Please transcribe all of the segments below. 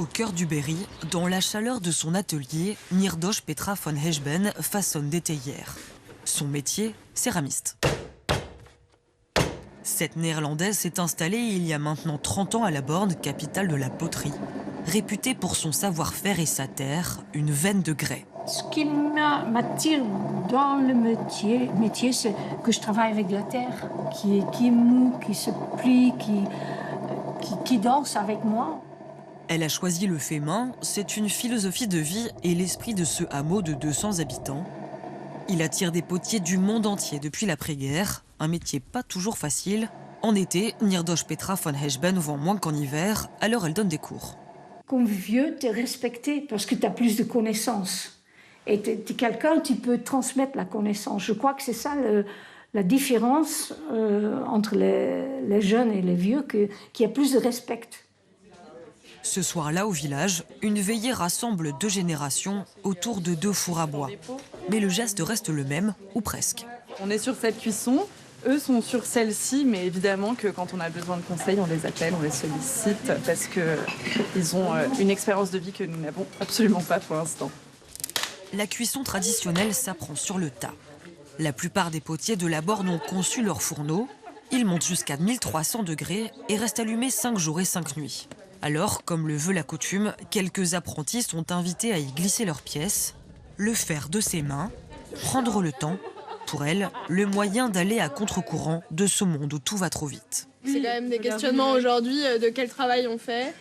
Au cœur du Berry, dans la chaleur de son atelier, Nirdosh Petra von Hechben façonne des théières. Son métier, céramiste. Cette néerlandaise s'est installée il y a maintenant 30 ans à la Borne, capitale de la poterie. Réputée pour son savoir-faire et sa terre, une veine de grès. Ce qui m'attire dans le métier, c'est que je travaille avec la terre, qui est mou, qui se plie, qui danse avec moi. Elle a choisi le fait main, c'est une philosophie de vie et l'esprit de ce hameau de 200 habitants. Il attire des potiers du monde entier depuis l'après-guerre, un métier pas toujours facile. En été, Nirdosh Petra von Hechben vend moins qu'en hiver, alors elle donne des cours. Comme vieux, tu es respecté parce que tu as plus de connaissances. Et tu es quelqu'un, tu peux transmettre la connaissance. Je crois que c'est ça la différence entre les jeunes et les vieux, qu'il y a plus de respect. Ce soir-là, au village, une veillée rassemble 2 générations autour de 2 fours à bois. Mais le geste reste le même, ou presque. On est sur cette cuisson, eux sont sur celle-ci, mais évidemment que quand on a besoin de conseils, on les appelle, on les sollicite, parce qu'ils ont une expérience de vie que nous n'avons absolument pas pour l'instant. La cuisson traditionnelle s'apprend sur le tas. La plupart des potiers de la Borne ont conçu leur fourneau. Ils montent jusqu'à 1300 degrés et restent allumés 5 jours et 5 nuits. Alors, comme le veut la coutume, quelques apprentis sont invités à y glisser leurs pièces, le faire de ses mains, prendre le temps. Pour elle, le moyen d'aller à contre-courant de ce monde où tout va trop vite. C'est quand même des questionnements aujourd'hui de quel travail on fait,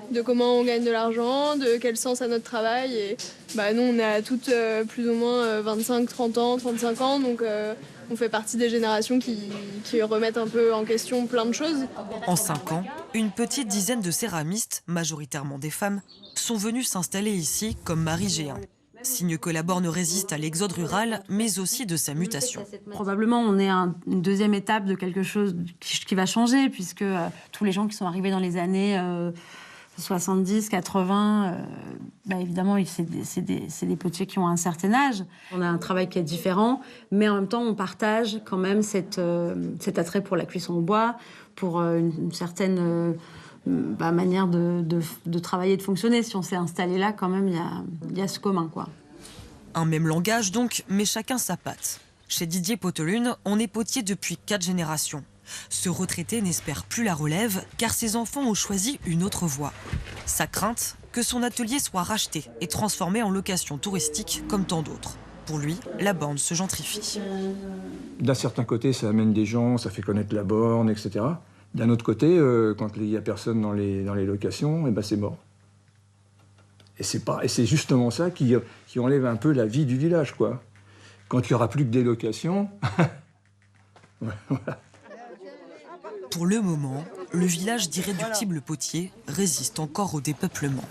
de comment on gagne de l'argent, de quel sens a notre travail. Et nous, on est à toutes plus ou moins 25, 30 ans, 35 ans, donc on fait partie des générations qui remettent un peu en question plein de choses. En 5 ans, une petite dizaine de céramistes, majoritairement des femmes, sont venus s'installer ici comme Marie Géin. Signe que la Borne résiste à l'exode rural, mais aussi de sa mutation. Probablement, on est à une deuxième étape de quelque chose qui va changer, puisque tous les gens qui sont arrivés dans les années 70, 80, évidemment, c'est des potiers qui ont un certain âge. On a un travail qui est différent, mais en même temps, on partage quand même cet attrait pour la cuisson au bois, pour une certaine manière de travailler et de fonctionner. Si on s'est installé là, quand même, il y a ce commun, quoi. Un même langage donc, mais chacun sa patte. Chez Didier Potelune, on est potier depuis 4 générations. Ce retraité n'espère plus la relève, car ses enfants ont choisi une autre voie. Sa crainte, que son atelier soit racheté et transformé en location touristique comme tant d'autres. Pour lui, la Borne se gentrifie. D'un certain côté, ça amène des gens, ça fait connaître la Borne, etc. D'un autre côté, quand il n'y a personne dans les locations, c'est mort. Et c'est justement ça qui enlève un peu la vie du village, quoi. Quand il n'y aura plus que des locations... voilà. Pour le moment, le village d'irréductibles potiers résiste encore au dépeuplement.